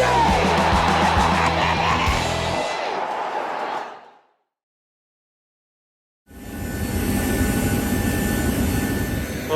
Well,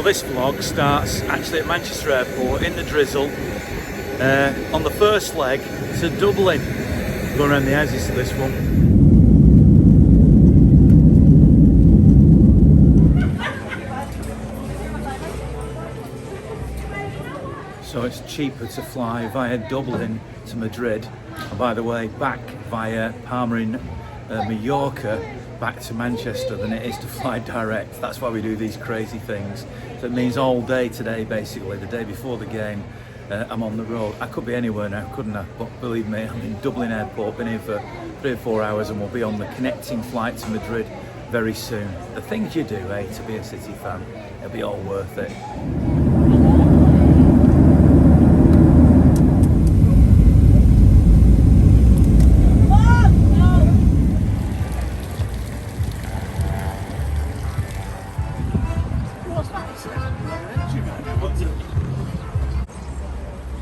this vlog starts actually at Manchester Airport in the drizzle on the first leg to Dublin. Going around the houses to this one. So it's cheaper to fly via Dublin to Madrid, and by the way, back via Palma in Mallorca back to Manchester than it is to fly direct. That's why we do these crazy things. So it means all day today, basically, the day before the game, I'm on the road. I could be anywhere now, couldn't I? But believe me, I'm in Dublin Airport, been here for 3 or 4 hours, and we'll be on the connecting flight to Madrid very soon. The things you do, to be a City fan, it'll be all worth it.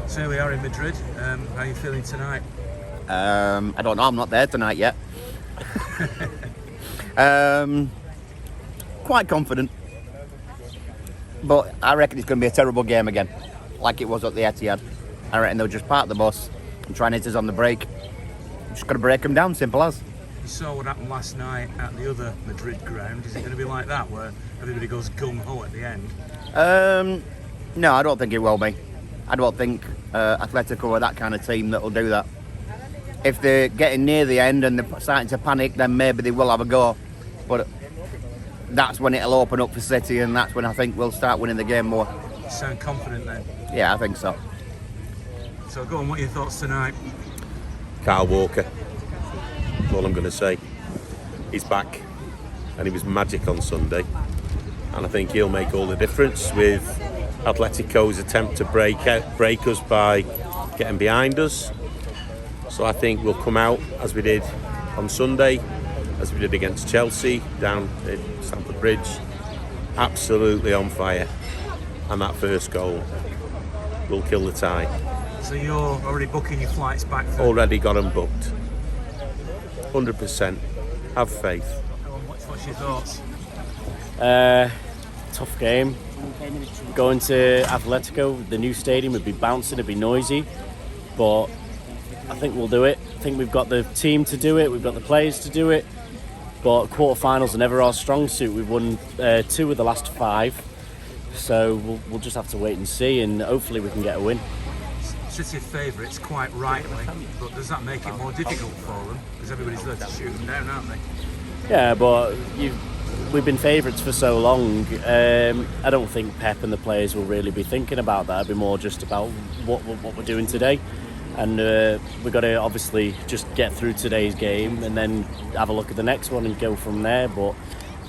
So here we are in Madrid. How are you feeling tonight? I don't know, I'm not there tonight yet. Quite confident. But I reckon it's going to be a terrible game again, like it was at the Etihad. I reckon they'll just park the bus and try and hit us on the break. Just got to break them down, simple as. You saw what happened last night at the other Madrid ground. Is it going to be like that, where everybody goes gung-ho at the end? No, I don't think it will be. I don't think Atletico are that kind of team that will do that. If they're getting near the end and they're starting to panic, then maybe they will have a go. But that's when it'll open up for City, and that's when I think we'll start winning the game more. You sound confident then? Yeah, I think so. So go on, what are your thoughts tonight? Kyle Walker, that's all I'm going to say. He's back, and he was magic on Sunday. And I think he'll make all the difference with Atletico's attempt to break us by getting behind us. So I think we'll come out as we did on Sunday, as we did against Chelsea down at Stamford Bridge, absolutely on fire. And that first goal will kill the tie. So you're already booking your flights back? Already got them booked. 100%. Have faith. What's your thoughts? Tough game. Going to Atletico, the new stadium would be bouncing, it'd be noisy, but I think we'll do it. I think we've got the team to do it, we've got the players to do it, but quarterfinals are never our strong suit. We've won 2 of the last 5, so we'll just have to wait and see, and hopefully we can get a win. City favourites quite rightly, but does that make it more difficult for them? Because everybody's there to shoot them down, aren't they? Yeah, but we've been favourites for so long. I don't think Pep and the players will really be thinking about that. It'll be more just about what we're doing today. And we've got to obviously just get through today's game and then have a look at the next one and go from there. But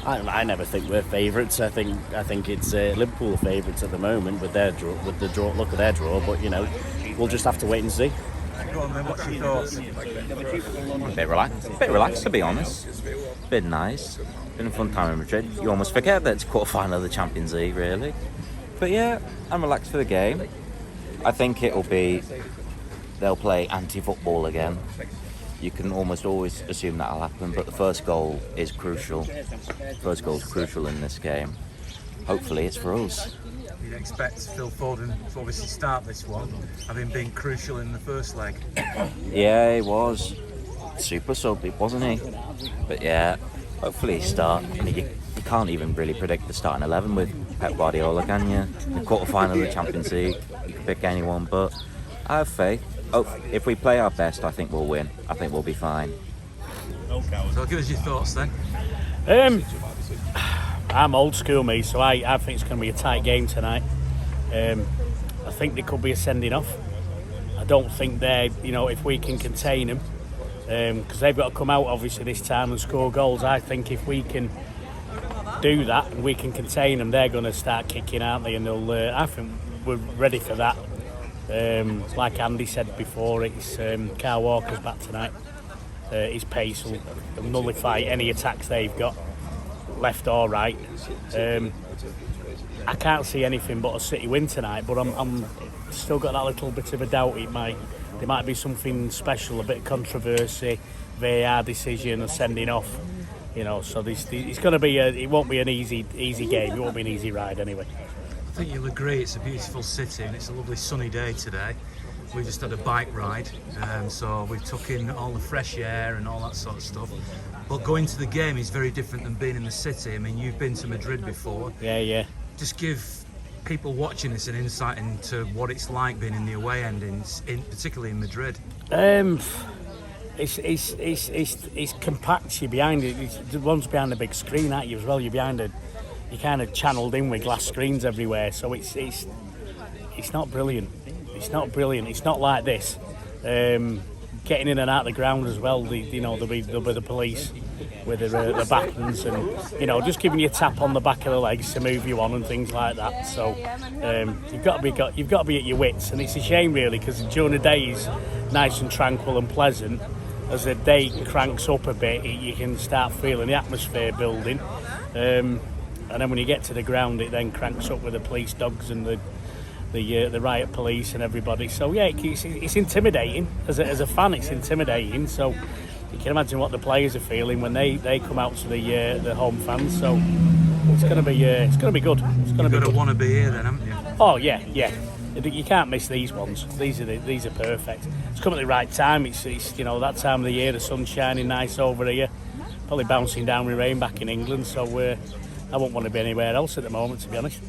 I never think we're favourites. I think it's Liverpool are favourites at the moment with their draw, look at their draw. But we'll just have to wait and see. Go on then, what's your thoughts? A bit relaxed to be honest. Bit nice. Been a fun time in Madrid. You almost forget that it's quarter-final of the Champions League, really. But yeah, I'm relaxed for the game. I think they'll play anti-football again. You can almost always assume that'll happen, but the first goal is crucial. First goal is crucial in this game. Hopefully it's for us. You'd expect Phil Foden to obviously start this one, having been crucial in the first leg. Yeah, he was. Super sub, wasn't he? But yeah, hopefully he start. I mean, you can't even really predict the starting 11 with Pep Guardiola, can you? The quarter-final of the Champions League, you can pick anyone, but I have faith. Oh, if we play our best, I think we'll win. I think we'll be fine. So give us your thoughts then. I'm old school, me, so I think it's going to be a tight game tonight. I think there could be a sending off. I don't think if we can contain them, because they've got to come out obviously this time and score goals. I think if we can do that and we can contain them, they're going to start kicking, aren't they? And I think we're ready for that. Like Andy said before, it's Kyle Walker's back tonight. His pace will nullify any attacks they've got, left or right. I can't see anything but a City win tonight, but I'm still got that little bit of a doubt. there might be something special, a bit of controversy, VAR decision, or sending off. You know, so it's going to be it won't be an easy game. It won't be an easy ride anyway. I think you'll agree it's a beautiful city and it's a lovely sunny day today. We just had a bike ride, so we took in all the fresh air and all that sort of stuff. But going to the game is very different than being in the city. I mean, you've been to Madrid before. Yeah. Just give people watching this an insight into what it's like being in the away end, particularly in Madrid. It's compact. You're behind it. The one's behind the big screen at you as well. You're kind of channelled in with glass screens everywhere. So it's not brilliant. It's not brilliant. It's not like this. Getting in and out of the ground as well. There'll be the police with the batons and just giving you a tap on the back of the legs to move you on and things like that. So you've got to be at your wits, and it's a shame really, because during the day is nice and tranquil and pleasant. As the day cranks up a bit, you can start feeling the atmosphere building, and then when you get to the ground, it then cranks up with the police dogs and the riot police and everybody. So yeah, it's intimidating as a fan. It's intimidating. So you can imagine what the players are feeling when they come out to the home fans. So it's going to be good. It's going to be good. Want to be here then, haven't you? Oh yeah. You can't miss these ones. These are perfect. It's come at the right time. It's that time of the year. The sun's shining nice over here. Probably bouncing down with rain back in England. So I won't want to be anywhere else at the moment, to be honest.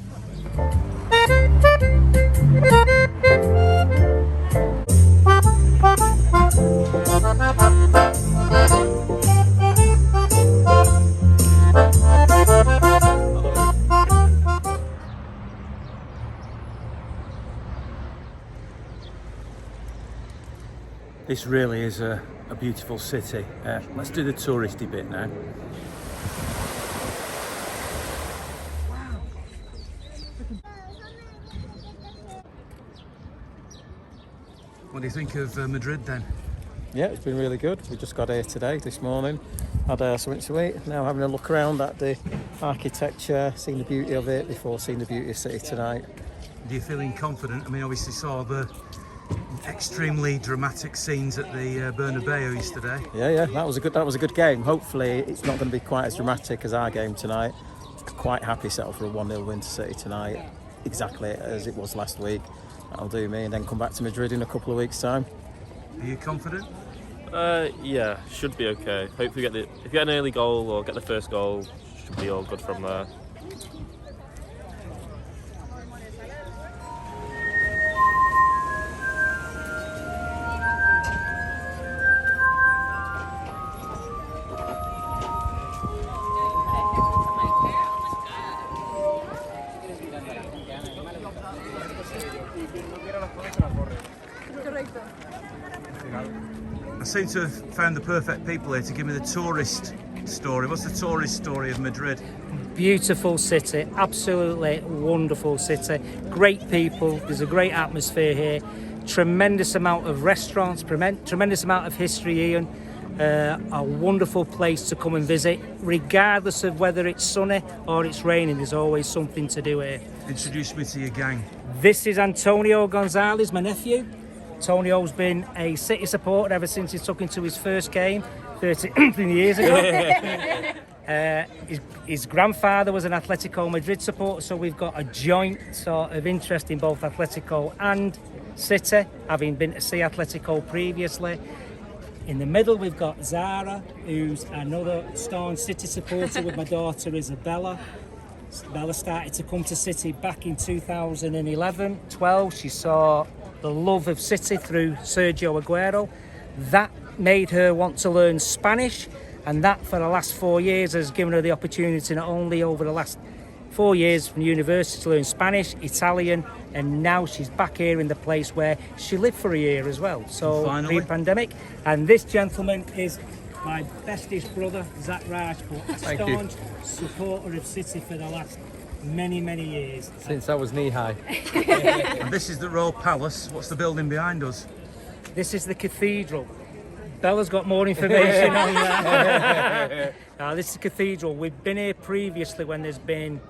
This really is a beautiful city. Let's do the touristy bit now. What do you think of Madrid then? Yeah, it's been really good. We just got here today, this morning. Had something to eat. Now having a look around at the architecture, seeing the beauty of it before seeing the beauty of the city tonight. Are you feeling confident? I mean, obviously saw the extremely dramatic scenes at the Bernabeu yesterday. Yeah, that was a good game. Hopefully it's not going to be quite as dramatic as our game tonight. Quite happy settle for a 1-0 win to City tonight, exactly as it was last week. That'll do me, and then come back to Madrid in a couple of weeks' time. Are you confident? Yeah, should be okay. Hopefully if you get an early goal or get the first goal, should be all good from there. I seem to have found the perfect people here to give me the tourist story. What's the tourist story of Madrid? Beautiful city, absolutely wonderful city, great people, there's a great atmosphere here, tremendous amount of restaurants, tremendous amount of history, Ian, a wonderful place to come and visit, regardless of whether it's sunny or it's raining, there's always something to do here. Introduce me to your gang. This is Antonio Gonzalez, my nephew. Antonio's been a City supporter ever since he took into his first game 13 years ago. His grandfather was an Atletico Madrid supporter, so we've got a joint sort of interest in both Atletico and City, having been to see Atletico previously. In the middle we've got Zara, who's another staunch City supporter with my daughter Isabella. Bella started to come to City back in 2011-12. She saw the love of City through Sergio Aguero. That made her want to learn Spanish, and that for the last 4 years has given her the opportunity not only over the last 4 years from university to learn Spanish, Italian, and now she's back here in the place where she lived for a year as well. So pre-pandemic. And this gentleman is my bestest brother, Zach Rajput, a staunch supporter of City for the last many years. Since I was knee-high. And this is the Royal Palace. What's the building behind us? This is the cathedral. Bella's got more information on that. This is Cathedral. We've been here previously when there's been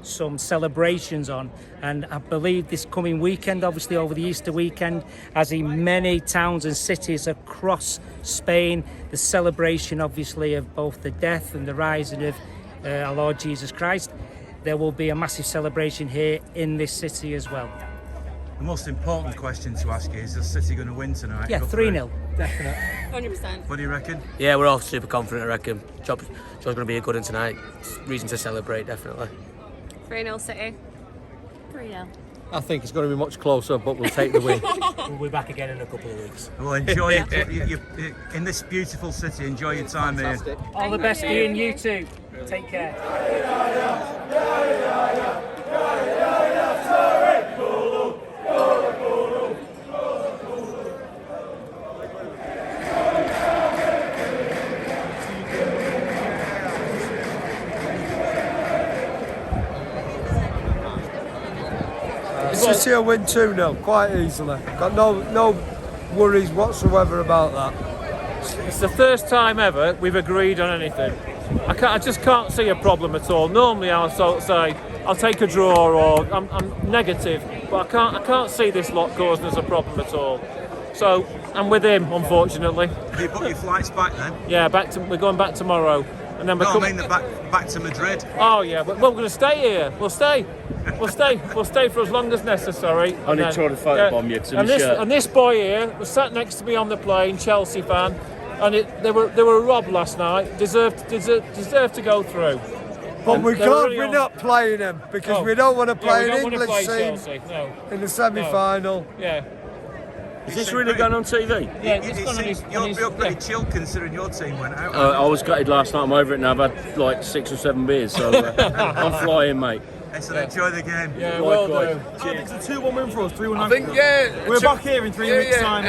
some celebrations on, and I believe this coming weekend, obviously over the Easter weekend, as in many towns and cities across Spain, the celebration obviously of both the death and the rising of our Lord Jesus Christ. There will be a massive celebration here in this city as well. The most important question to ask is City going to win tonight? Yeah, 3-0. Definite. 100%. What do you reckon? Yeah, we're all super confident, I reckon. Job's going to be a good one tonight. Reason to celebrate, definitely. 3-0 City. 3-0. I think it's going to be much closer, but we'll take the win. We'll be back again in a couple of weeks. Well, enjoy it. In this beautiful city, enjoy your time here. All the best, Ian. You too. Take care. City will win 2-0 quite easily. Got no worries whatsoever about that. It's the first time ever we've agreed on anything. I just can't see a problem at all. Normally I'll say I'll take a draw or I'm negative, but I can't see this lot causing us a problem at all. So I'm with him, unfortunately. Have you booked your flights back then? Yeah, we're going back tomorrow, and then back to Madrid. Oh yeah, but we're going to stay here. We'll stay for as long as necessary. I need to try to photobomb you to my shirt. And this boy here was sat next to me on the plane, Chelsea fan, and they were robbed last night. Deserved to go through. But we're not playing them because we don't want to play an English team in the semi-final. Yeah. Is this really going on TV? Yeah, you're pretty chilled considering your team went out. I was gutted last night. I'm over it now. I've had like 6 or 7 beers, so I'm flying, mate. Excellent. Enjoy the game. Yeah, well done. I think it's a 2-1 win for us. 3-1. I think, yeah. We're back here in 3 weeks' time.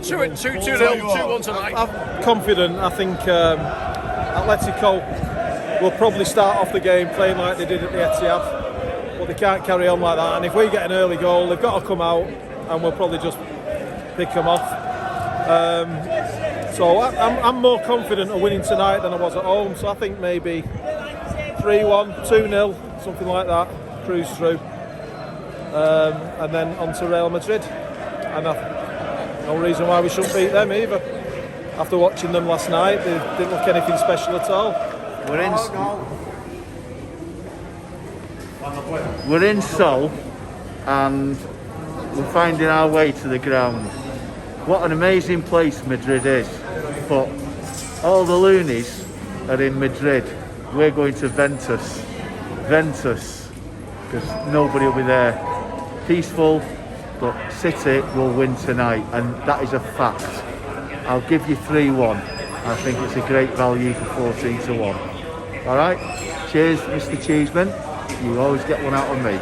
2-0, 2-1 tonight. I'm confident. I think Atletico will probably start off the game playing like they did at the Etihad, but they can't carry on like that. And if we get an early goal, they've got to come out, and we'll probably just pick them off. So I'm more confident of winning tonight than I was at home. So I think maybe 3-1, 2-0, something like that. Cruise through, and then on to Real Madrid. And no reason why we shouldn't beat them either. After watching them last night, they didn't look anything special at all. We're in Seoul, and we're finding our way to the ground. What an amazing place Madrid is, but all the loonies are in Madrid. We're going to Ventus, because nobody will be there. Peaceful, but City will win tonight, and that is a fact. I'll give you 3-1. I think it's a great value for 14-1. All right? Cheers, Mr. Cheeseman. You always get one out of me.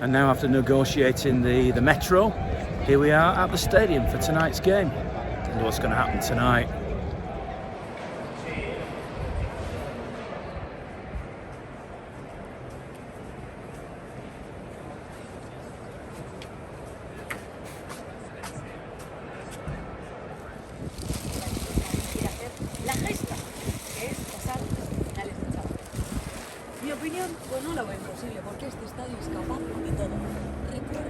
And now, after negotiating the metro, here we are at the stadium for tonight's game. And what's going to happen tonight?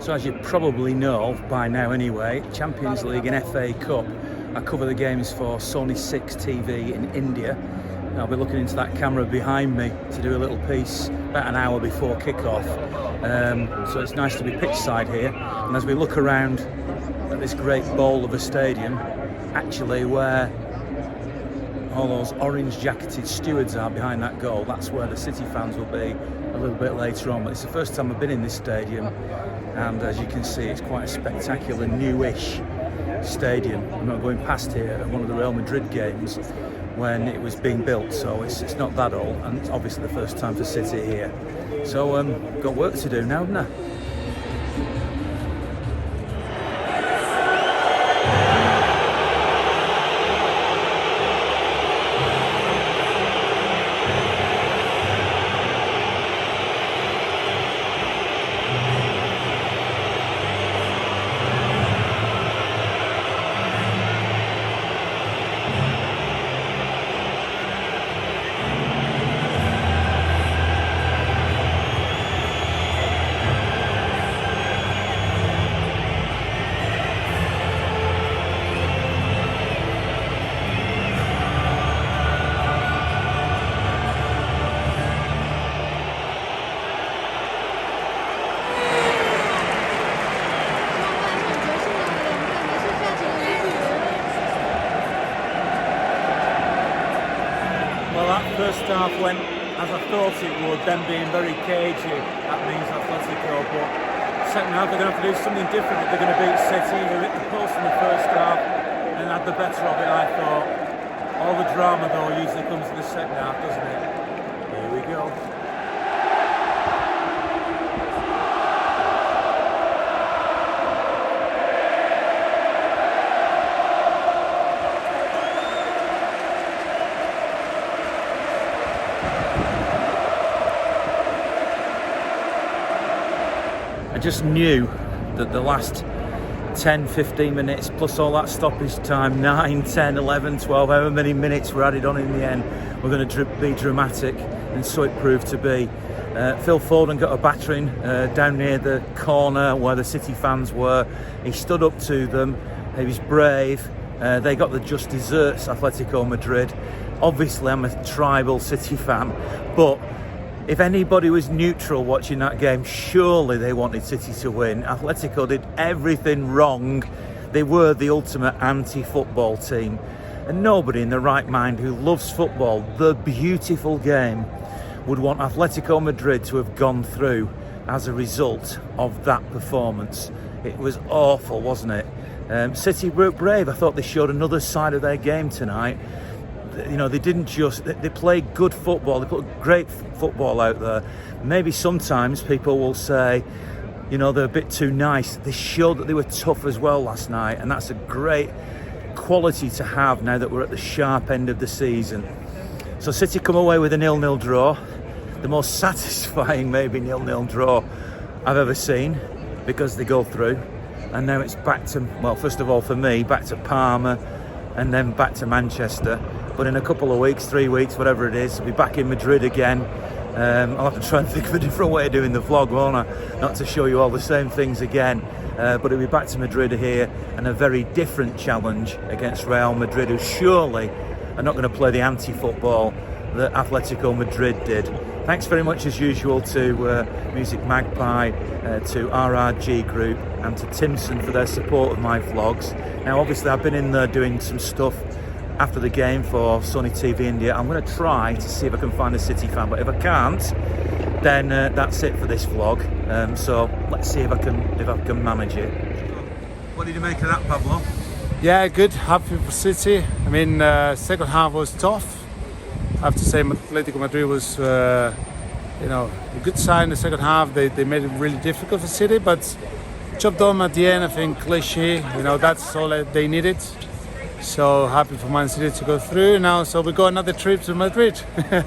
So as you probably know by now anyway, Champions League and FA Cup, I cover the games for Sony 6 TV in India. I'll be looking into that camera behind me to do a little piece about an hour before kick-off. So it's nice to be pitch side here. And as we look around at this great bowl of a stadium, actually where all those orange jacketed stewards are behind that goal, that's where the City fans will be a little bit later on. But it's the first time I've been in this stadium, and as you can see, it's quite a spectacular newish stadium. I'm not going past here at one of the Real Madrid games when it was being built, so it's not that old, and it's obviously the first time for City here. So got work to do now, haven't I? First half went as I thought it would, them being very cagey, that means Atletico, but second half they're going to have to do something different if they're going to beat City. They hit the post in the first half and had the better of it, I thought. All the drama though usually comes in the second half, doesn't it? Here we go. I just knew that the last 10-15 minutes plus all that stoppage time, 9, 10, 11, 12, however many minutes were added on in the end, were going to be dramatic, and so it proved to be. Phil Foden got a battering down near the corner where the City fans were. He stood up to them, he was brave. They got the just desserts, Atletico Madrid. Obviously I'm a tribal City fan, but if anybody was neutral watching that game, surely they wanted City to win. Atletico did everything wrong. They were the ultimate anti-football team. And nobody in their right mind who loves football, the beautiful game, would want Atletico Madrid to have gone through as a result of that performance. It was awful, wasn't it? City were brave. I thought they showed another side of their game tonight. You know, they didn't just, they played good football, they put great football out there. Maybe sometimes people will say, you know, they're a bit too nice. They showed that they were tough as well last night, and that's a great quality to have now that we're at the sharp end of the season. So City come away with a 0-0 draw, the most satisfying maybe 0-0 draw I've ever seen, because they go through. And now it's back to, well, first of all for me, back to Parma, and then back to Manchester. But in a couple of weeks, 3 weeks, whatever it is, I'll be back in Madrid again. I'll have to try and think of a different way of doing the vlog, won't I? Not to show you all the same things again. But it'll be back to Madrid here, and a very different challenge against Real Madrid, who surely are not going to play the anti-football that Atletico Madrid did. Thanks very much as usual to MusicMagpie, to RRG Group, and to Timpson for their support of my vlogs. Now obviously I've been in there doing some stuff after the game for Sony TV India. I'm going to try to see if I can find a City fan, but if I can't, then that's it for this vlog. So let's see if I can manage it. What did you make of that, Pablo? Yeah, good. Happy for City. I mean, second half was tough. I have to say, Atletico Madrid was, you know, a good sign. The second half, they made it really difficult for City, but job done at the end. I think cliche. You know, that's all that they needed. So happy for Man City to go through now. So we got another trip to Madrid. You'll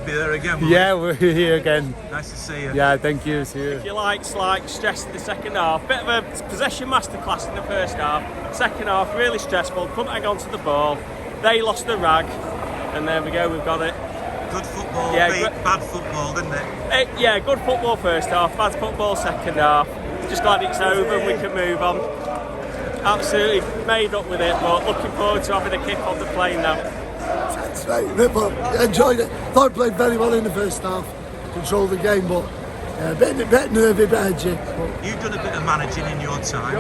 be there again. Yeah, we're here again. Nice to see you. Yeah, thank you. See you. If you like stress in the second half, bit of a possession masterclass in the first half. Second half, really stressful. Couldn't hang on to the ball. They lost the rag, and there we go. We've got it. Good football, yeah, bad football, didn't it? Yeah, good football first half, bad football second half. Just glad it's over and we can move on. Absolutely made up with it, but looking forward to having a kick off the plane now. That's right, enjoyed it. Thought I played very well in the first half, controlled the game, but a bit nervy, bit edgy. You've done a bit of managing in your time.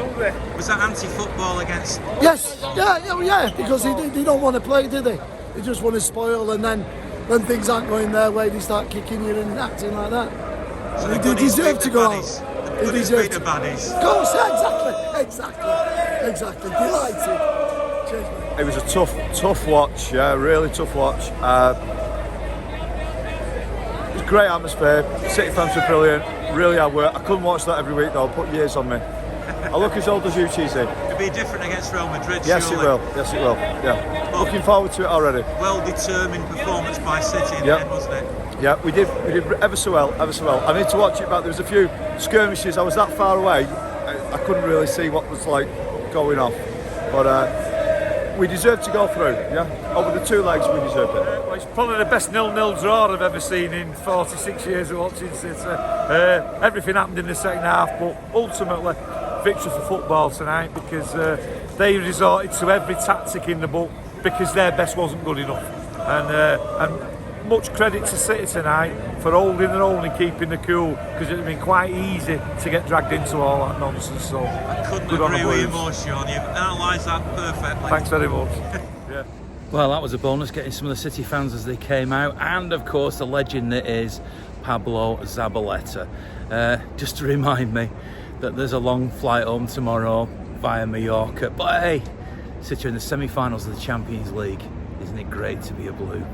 Was that anti-football against? Yes, yeah, because they don't want to play, do they? They just want to spoil, and then when things aren't going their way, they start kicking you and acting like that. So they deserve to go out. They deserve to. The baddies. Of course, yeah, exactly. Delighted. Cheers, mate. It was a tough watch. Yeah, really tough watch. It was a great atmosphere. City fans were brilliant. Really hard work. I couldn't watch that every week though. Put years on me. I look as old as you, Cheesy. It'll be different against Real Madrid. Yes, surely. it will. Yes, it will. Yeah. Looking forward to it already. Well-determined performance by City in the end, wasn't it? Yeah, we did ever so well. I need to watch it back. There was a few skirmishes. I was that far away. I couldn't really see what was like going off. But we deserved to go through. Yeah, over the 2 legs, we deserved it. Well, it's probably the best 0-0 draw I've ever seen in 46 years of watching City. Everything happened in the second half, but ultimately victory for football tonight because they resorted to every tactic in the book because their best wasn't good enough. And much credit to City tonight for holding their own and keeping the cool because it would have been quite easy to get dragged into all that nonsense. So I couldn't agree with you more, Sean. You've analysed that perfectly. Thanks very much. Yeah. Well, that was a bonus, getting some of the City fans as they came out, and of course the legend that is Pablo Zabaleta. Just to remind me that there's a long flight home tomorrow via Mallorca. But hey, City are in the semi-finals of the Champions League. Isn't it great to be a Blue?